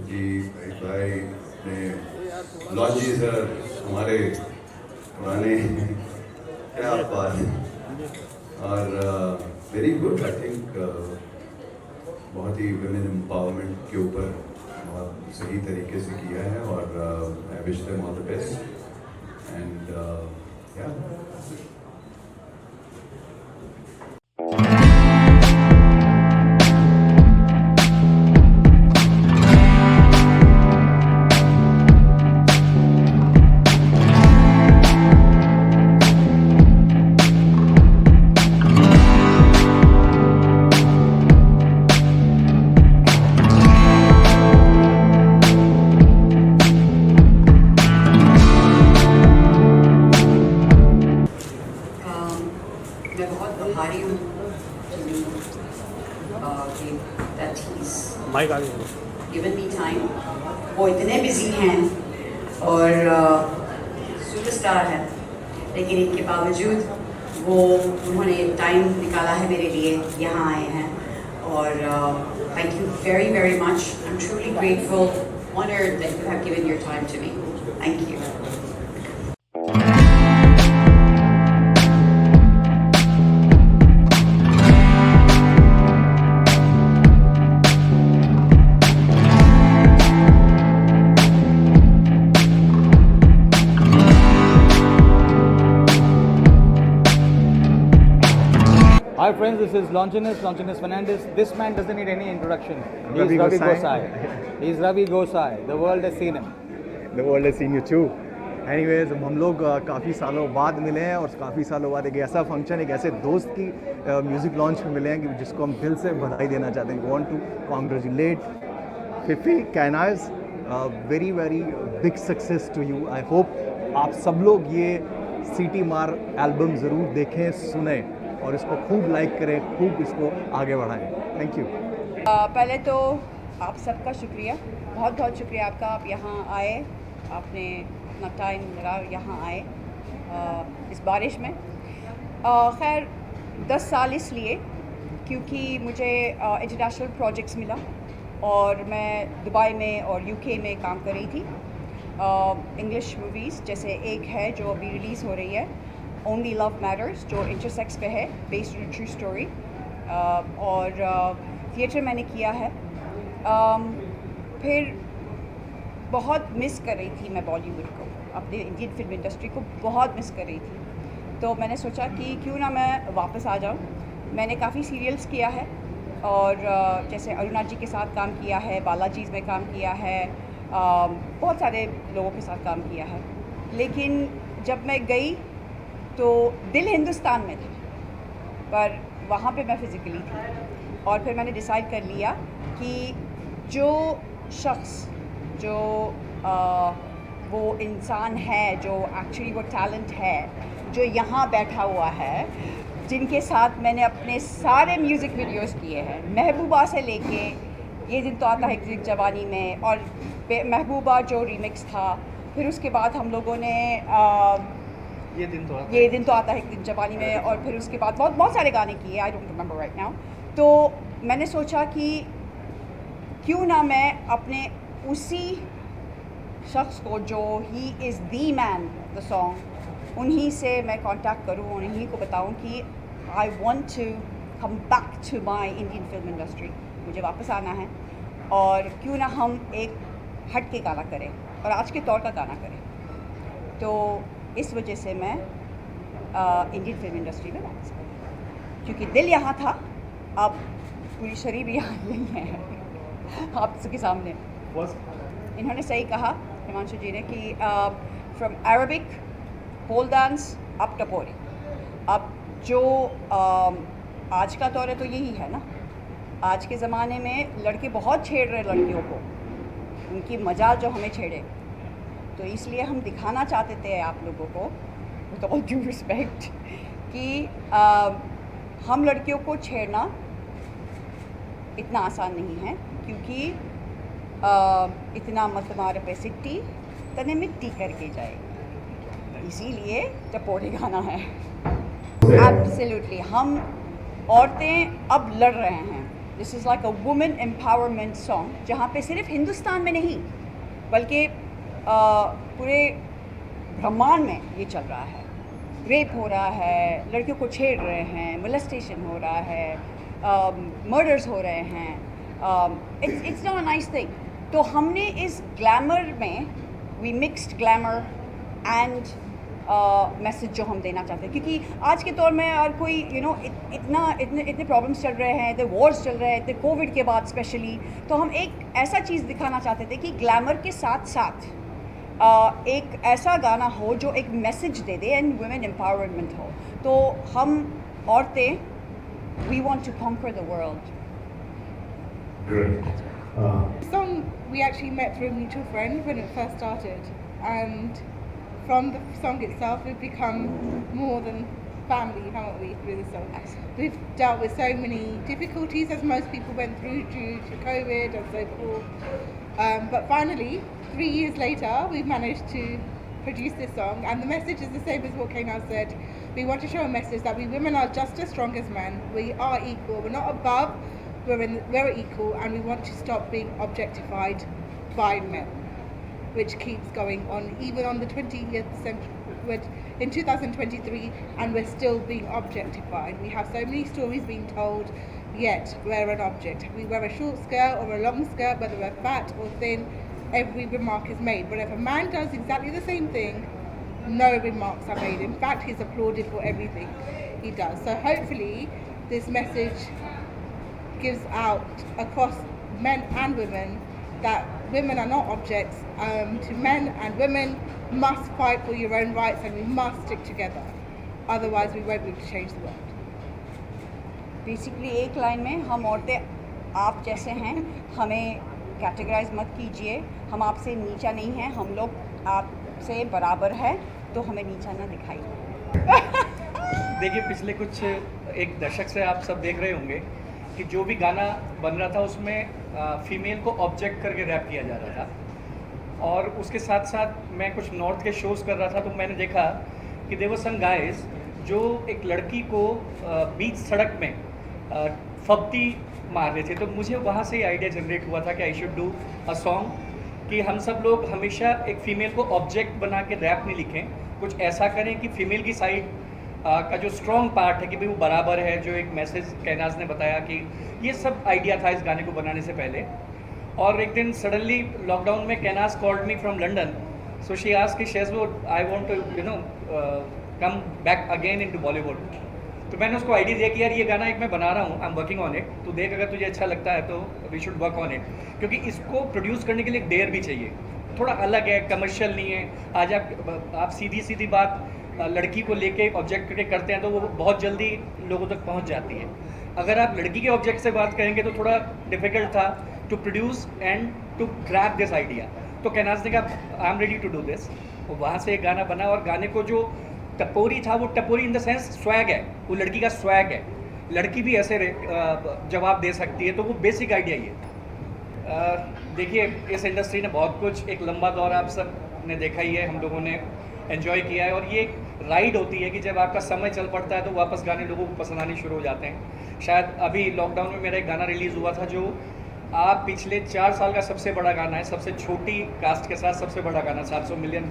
जी भाई ने logy sir हमारे पुराने क्या बात है। और वेरी गुड आई थिंक बहुत ही वुमेन एम्पावरमेंट के ऊपर बहुत सही तरीके से किया है और I wish them all the best and या मैं बहुत आभारी हूँ that he's given me time। वो इतने बिजी हैं और सुपरस्टार हैं, लेकिन इनके बावजूद उन्होंने टाइम निकाला है मेरे लिए, यहाँ आए हैं और thank you very very much। I'm truly grateful, honored that you have given your time to me। Thank you। Hi friends, this is Longinus Fernandez. This man doesn't need any introduction. He is Ravi Ravi Gosai. Gosai. He is Ravi Gosai. The world has seen him. The world has seen you too. Anyways, हम लोग काफ़ी सालों बाद मिले हैं और काफ़ी सालों बाद एक ऐसा फंक्शन, एक ऐसे दोस्त की म्यूज़िक लॉन्च में मिले हैं कि जिसको हम दिल से बधाई देना चाहते हैं। वांट टू कॉन्ग्रेचुलेट फिफी कैनाज, very very big success to you. I hope आप सब लोग ये सीटी मार एल्बम ज़रूर देखें, सुने और इसको खूब लाइक करें, खूब इसको आगे बढ़ाएं। Thank you. पहले तो आप सबका शुक्रिया, बहुत बहुत शुक्रिया आपका। आप यहाँ आए, आपने अपना टाइम लगा, यहाँ आए इस बारिश में। खैर 10 साल इसलिए क्योंकि मुझे इंटरनेशनल प्रोजेक्ट्स मिला और मैं दुबई में और यूके में काम कर रही थी। इंग्लिश मूवीज़ जैसे एक है जो अभी रिलीज़ हो रही है, ओनली लव मैटर्स, जो इंटरसेक्स पे है, बेस्ड ऑन ट्रू स्टोरी, और थिएटर मैंने किया है। फिर बहुत मिस कर रही थी मैं बॉलीवुड को, अपने इंडियन फिल्म इंडस्ट्री को बहुत मिस कर रही थी। तो मैंने सोचा कि क्यों ना मैं वापस आ जाऊँ। मैंने काफ़ी सीरियल्स किया है और जैसे अरुणा जी के साथ काम किया है, बालाजीज़ में काम किया है, बहुत सारे लोगों के साथ काम किया है। लेकिन जब मैं गई तो दिल हिंदुस्तान में था, पर वहाँ पे मैं फिज़िकली थी। और फिर मैंने डिसाइड कर लिया कि जो शख्स, जो वो इंसान है, जो एक्चुअली वो टैलेंट है, जो यहाँ बैठा हुआ है, जिनके साथ मैंने अपने सारे म्यूज़िक वीडियोस किए हैं, महबूबा से लेके ये दिन तो आता है एक दिन जवानी में, और महबूबा जो रीमिक्स था, फिर उसके बाद हम लोगों ने ये दिन तो आता है एक दिन जवानी में, और फिर उसके बाद बहुत सारे गाने किए, I don't remember right now. तो मैंने सोचा कि क्यों ना मैं अपने उसी शख्स को जो he is the man the song, उन्हीं से मैं कांटेक्ट करूं, उन्हीं को बताऊं कि I want to come back to my Indian film industry, मुझे वापस आना है, और क्यों ना हम एक हट के गाना करें और आज के तौर का गाना करें। तो इस वजह से मैं इंडियन फिल्म इंडस्ट्री में वापस आई, क्योंकि दिल यहाँ था, अब पूरी शरीर यहाँ नहीं है आप सबके सामने। इन्होंने सही कहा हिमांशु जी ने कि from Arabic pole dance up टपोरी। अब जो आज का दौर है तो यही है ना, आज के ज़माने में लड़के बहुत छेड़ रहे लड़कियों को, उनकी मजाल जो हमें छेड़े। तो इसलिए हम दिखाना चाहते थे आप लोगों को, विद ऑल ड्यू रिस्पेक्ट, कि हम लड़कियों को छेड़ना इतना आसान नहीं है, क्योंकि इतना मत मार पे सिट्टी तने मिट्टी करके जाएगी, इसीलिए टपोरे गाना है। एब्सोल्युटली हम औरतें अब लड़ रहे हैं, this is like a women empowerment song, जहाँ पे सिर्फ हिंदुस्तान में नहीं बल्कि पूरे ब्रह्मांड में ये चल रहा है। रेप हो रहा है, लड़कियों को छेड़ रहे हैं, मोलेस्टेशन हो रहा है, मर्डर्स हो रहे हैं, it's not a nice thing. तो हमने इस ग्लैमर में we mixed glamour and message जो हम देना चाहते हैं, क्योंकि आज के दौर में और कोई इतने प्रॉब्लम्स चल रहे हैं, इतने वॉर्स चल रहे हैं, इतने कोविड के बाद स्पेशली, तो हम एक ऐसा चीज़ दिखाना चाहते थे कि ग्लैमर के साथ साथ एक ऐसा गाना हो जो एक मैसेज दे दे एंड वुमेन एम्पावरमेंट हो। तो हम औरतें, we want to conquer the world. Great. The song we actually met through a mutual friend when it first started, and from the song itself we've become more than family, haven't we, through the song. We've dealt with so many difficulties, as most people went through due to COVID and so forth, but finally 3 years later we've managed to produce this song, and the message is the same as what Kainaz said. We want to show a message that we women are just as strong as men. We are equal, we're not above, we're equal, and we want to stop being objectified by men, which keeps going on even on the 20th century, in 2023, and we're still being objectified. We have so many stories being told, yet we're an object. We wear a short skirt or a long skirt, whether we're fat or thin, every remark is made. But if a man does exactly the same thing, no remarks are made. In fact, he's applauded for everything he does. So hopefully this message gives out across men and women that women are not objects. To men and women, must fight for your own rights, and we must stick together. Otherwise, we won't be able to change the world. Basically एक line में, हम औरतें आप जैसे हैं, हमें categorise मत कीजिए, हम आपसे नीचा नहीं हैं, हम लोग आपसे बराबर है, तो हमें नीचा ना दिखाइए। देखिए, पिछले कुछ एक दशक से आप सब देख रहे होंगे कि जो भी गाना बन रहा था उसमें फीमेल को ऑब्जेक्ट करके रैप किया जा रहा था, और उसके साथ साथ मैं कुछ नॉर्थ के शोज़ कर रहा था, तो मैंने देखा कि देयर वर सम गाइस जो एक लड़की को बीच सड़क में फब्ती मार रहे थे। तो मुझे वहाँ से आइडिया जनरेट हुआ था कि I should do a song कि हम सब लोग हमेशा एक फ़ीमेल को ऑब्जेक्ट बना के रैप नहीं लिखें, कुछ ऐसा करें कि फ़ीमेल की साइड का जो स्ट्रॉन्ग पार्ट है कि भाई वो बराबर है, जो एक मैसेज कैनाज ने बताया कि ये सब आइडिया था इस गाने को बनाने से पहले। और एक दिन सडनली लॉकडाउन में Kainaz called me from London, so she asked कि she would I want to come back again into Bollywood. तो मैंने उसको आइडिया दिया कि यार ये गाना एक मैं बना रहा हूँ, I am working on it, तो देख अगर तुझे अच्छा लगता है तो we should work on it, क्योंकि इसको प्रोड्यूस करने के लिए डेयर भी चाहिए, थोड़ा अलग है, कमर्शियल नहीं है। आज आप सीधी बात लड़की को लेके ऑब्जेक्ट करके करते हैं तो वो बहुत जल्दी लोगों तक पहुँच जाती है। अगर आप लड़की के ऑब्जेक्ट से बात करेंगे तो थोड़ा डिफिकल्ट था to produce and to grab this idea. तो कैनाज ने कहा I am ready to do this, वहाँ से एक गाना बना, और गाने को जो टपोरी था वो टपोरी इन द सेंस स्वैग है, वो लड़की का स्वैग है, लड़की भी ऐसे जवाब दे सकती है, तो वो बेसिक आइडिया ही है। देखिए, इस इंडस्ट्री ने बहुत कुछ, एक लंबा दौर आप सब ने देखा ही है, हम लोगों ने एंजॉय किया है, और ये एक राइड होती है कि जब आपका समय चल पड़ता है तो वापस गाने लोगों को पसंद आने शुरू हो जाते हैं। शायद अभी लॉकडाउन में मेरा एक गाना रिलीज़ हुआ था जो आप पिछले 4 साल का सबसे बड़ा गाना है, सबसे छोटी कास्ट के साथ सबसे बड़ा गाना, 700 मिलियन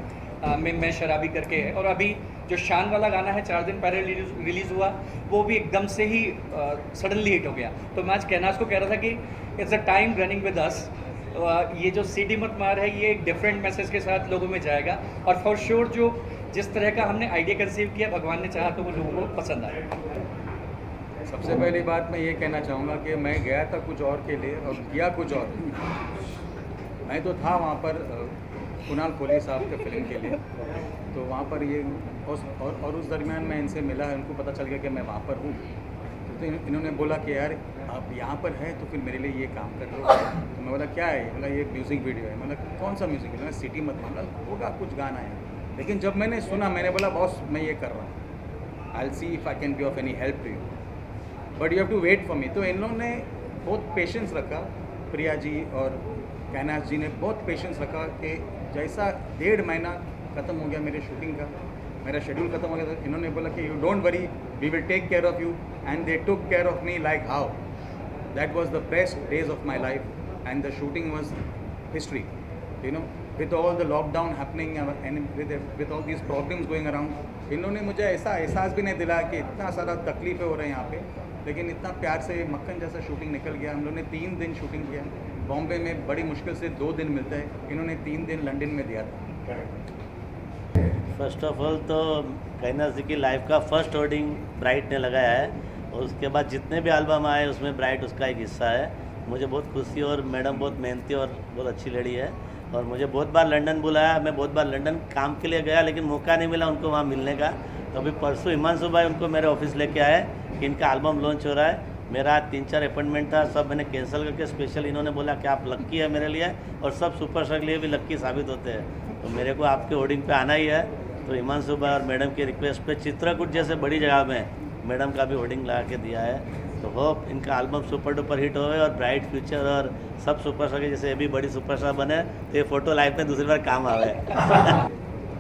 में मैं शराबी करके है। और अभी जो शान वाला गाना है 4 दिन पहले रिलीज़ हुआ, वो भी एकदम से ही सडनली हिट हो गया। तो मैं आज कैनाज को कह रहा था कि it's a time running with us, ये जो सीडी मत मार है ये एक डिफरेंट मैसेज के साथ लोगों में जाएगा, और फॉर श्योर जो जिस तरह का हमने आइडिया कंसीव किया, भगवान ने चाहा तो वो लोगों को पसंद आया। सबसे पहली बात मैं ये कहना चाहूँगा कि मैं गया था कुछ और के लिए और किया कुछ और। मैं तो था वहाँ पर कुणाल कोहली साहब के फिल्म के लिए, तो वहाँ पर ये और उस दरमियान मैं इनसे मिला है, उनको पता चल गया कि मैं वहाँ पर हूँ, तो इन्होंने बोला कि यार आप यहाँ पर हैं तो फिर मेरे लिए ये काम कर लो। तो मैं बोला क्या है, बोला ये म्यूज़िक वीडियो है। मतलब कौन सा म्यूज़िक वीडियो है, सिटी मत मामला होगा, कुछ गाना है। लेकिन जब मैंने सुना, मैंने बोला बॉस मैं ये कर रहा हूँ, I will see if I can be of any help to you, but you have to wait for me. तो इन लोगों ने बहुत पेशेंस रखा, प्रिया जी और कैनाज जी ने बहुत पेशेंस रखा कि जैसा 1.5 महीना ख़त्म हो गया मेरे शूटिंग का, मेरा शेड्यूल खत्म हो गया, तो इन्होंने बोला कि you don't worry, we will take care of you, and they took care of me like how. That was the best days of my life, and the shooting was history. You know, with all the lockdown happening and with all these problems going around, इन्होंने मुझे ऐसा एहसास भी नहीं दिलाया कि इतना सारा तकलीफ़ें हो रहे हैं यहाँ पे, लेकिन इतना प्यार से मक्खन जैसा शूटिंग निकल गया. हम लोग ने 3 दिन शूटिंग किया. बॉम्बे में बड़ी मुश्किल से 2 दिन मिलते हैं, इन्होंने 3 दिन लंदन में दिया था. फर्स्ट ऑफ ऑल तो कहना सी कि लाइफ का फर्स्ट होर्डिंग ब्राइट ने लगाया है, और उसके बाद जितने भी एल्बम आए उसमें ब्राइट उसका एक हिस्सा है. मुझे बहुत खुशी, और मैडम बहुत मेहनती और बहुत अच्छी लड़ी है, और मुझे बहुत बार लंदन बुलाया. मैं बहुत बार लंदन काम के लिए गया, लेकिन मौका नहीं मिला उनको वहाँ मिलने का. तो अभी परसों हिमांशु भाई उनको मेरे ऑफिस लेके आए कि इनका एल्बम लॉन्च हो रहा है. मेरा 3-4 अपॉइंटमेंट था, सब मैंने कैंसिल करके स्पेशल इन्होंने बोला कि आप लक्की है मेरे लिए, और सब सुपरस्टार के लिए भी लक्की साबित होते हैं. तो मेरे को आपके होर्डिंग पे आना ही है. तो हिमांशु भाई और मैडम की रिक्वेस्ट पे चित्रकूट जैसे बड़ी जगह में मैडम का भी होर्डिंग लगा के दिया है. तो होप इनका एल्बम सुपर डुपर हिट होवे और ब्राइट फ्यूचर और सब सुपरस्टार के जैसे ये भी बड़ी सुपरस्टार बने, तो ये फोटो लाइफ में दूसरी बार काम आवे.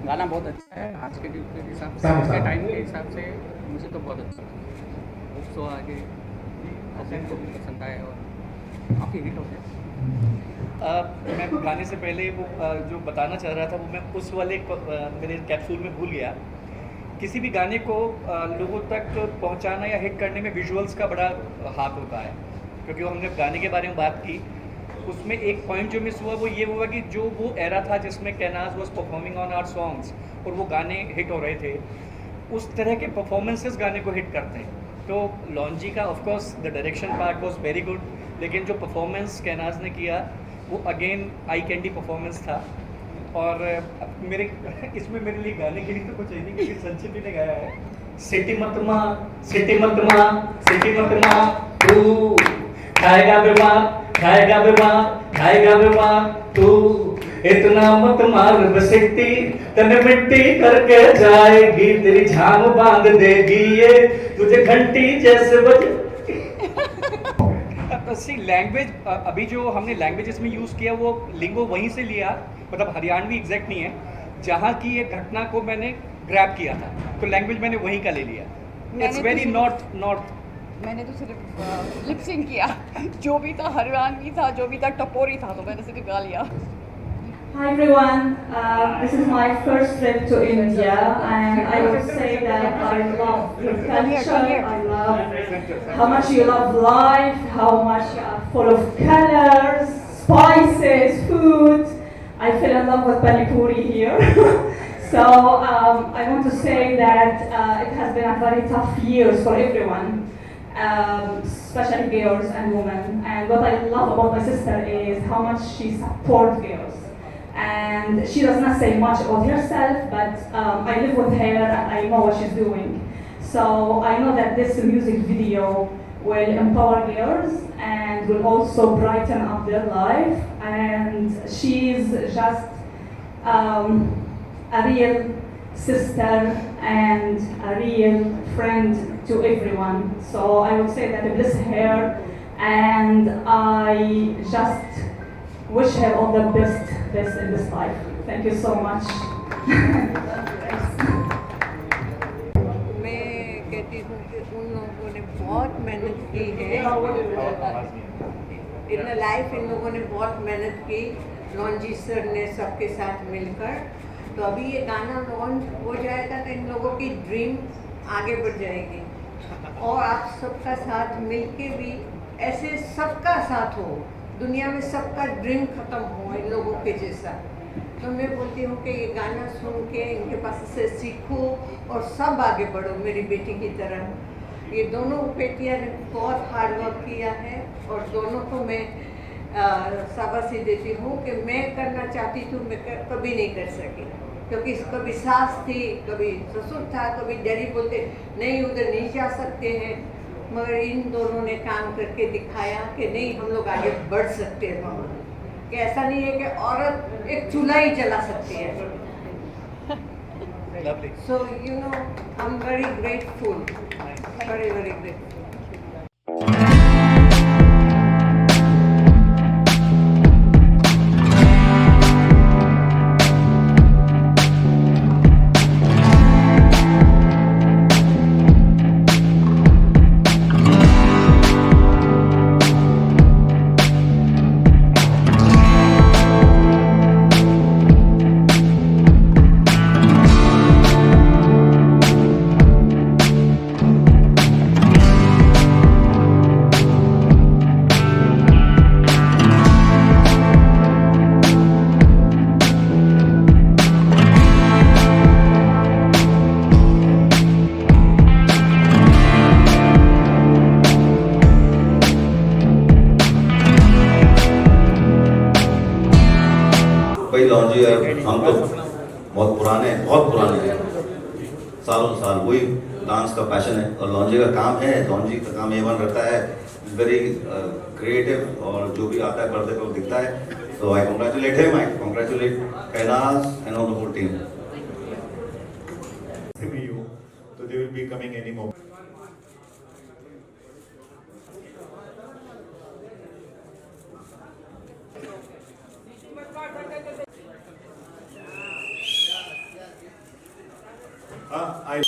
गाना बहुत अच्छा है. आज के युग के हिसाब से, आज के टाइम के हिसाब से मुझे तो बहुत अच्छा लगा. सो आगे पब्लिक को भी पसंद आए और काफ़ी हिट हो गया. मैं गाने से पहले वो जो बताना चाह रहा था वो मैं उस वाले मेरे कैप्सूल में भूल गया. किसी भी गाने को लोगों तक पहुंचाना या हिट करने में विजुअल्स का बड़ा हाथ होता है, क्योंकि हमने गाने के बारे में बात की. उसमें एक पॉइंट जो मिस हुआ वो ये हुआ कि जो वो एरा था जिसमें Kainaz was performing on our songs और वो गाने हिट हो रहे थे, उस तरह के परफॉर्मेंसेस गाने को हिट करते हैं. तो लॉन्जी का of course the direction part was very good, लेकिन जो परफॉर्मेंस कैनाज ने किया वो अगेन आई कैंडी परफॉर्मेंस था. और मेरे इसमें मेरे लिए गाने के लिए तो कुछ नहीं, क्योंकि संचित ने गाया है सिटी मत मां, सिटी मत मां, सिटी मत मां, तू खाएगा बीमार, खाएगा बीमार, खाएगा बीमार, तू इतना मत मार बसिट्टी, तने मिट्टी करके जाएगी, तेरी झाम बांध देगी ये तुझे घंटी जैसे बज. सी लैंग्वेज, अभी जो हमने लैंग्वेजेस में यूज़ किया वो लिंगो वहीं से लिया, मतलब हरियाणवी एग्जैक्ट नहीं है. जहाँ की ये घटना को मैंने ग्रैब किया था, तो लैंग्वेज मैंने वहीं का ले लिया. It's very north. मैंने तो सिर्फ लिप सिंक किया. जो भी था हरियाणवी था, जो भी था टपोरी था, तो मैंने सिर्फ गा लिया. Hi everyone, this is my first trip to India and I would say that I love your culture, I love how much you love life, how much you are full of colors, spices, food. I fell in love with Pani Puri here. So I want to say that it has been a very tough years for everyone, especially girls and women. And what I love about my sister is how much she supports girls. And she does not say much about herself, but I live with her and I know what she's doing. So I know that this music video will empower girls and will also brighten up their life. And she's just a real sister and a real friend to everyone. So I would say that I bless her and I just wish her all the best in this life. Thank you so much. मैं कहती हूँ कि उन लोगों ने बहुत मेहनत की है इन लाइफ. इन लोगों ने बहुत मेहनत की, लॉन्जी सर ने सबके साथ मिलकर. तो अभी ये गाना लॉन्च हो जाएगा तो इन लोगों की ड्रीम आगे बढ़ जाएगी, और आप सबका साथ मिलके भी ऐसे सबका साथ हो, दुनिया में सबका ड्रीम ख़त्म हो इन लोगों के जैसा. तो मैं बोलती हूँ कि ये गाना सुन के इनके पास से सीखो और सब आगे बढ़ो मेरी बेटी की तरह. ये दोनों बेटियाँ ने बहुत हार्ड वर्क किया है और दोनों को मैं शाबाशी देती हूँ कि मैं करना चाहती थी, मैं कभी नहीं कर सकी, क्योंकि कभी सास थी, कभी ससुर था, कभी डैडी बोलते नहीं उधर नहीं जा सकते हैं. मगर इन दोनों ने काम करके दिखाया कि नहीं हम लोग आगे बढ़ सकते हैं. कि ऐसा नहीं है कि औरत एक चूल्हा ही जला सकती है. So you know, I'm very grateful, very grateful. वही डांस का पैशन है और लॉन्जी का काम है। लॉन्जी का काम A1 रहता है, वेरी क्रिएटिव, और जो भी आता है पर्दे पर दिखता है। So I congratulate him, I congratulate Kailash and all the whole team. You, so they will be coming any more. I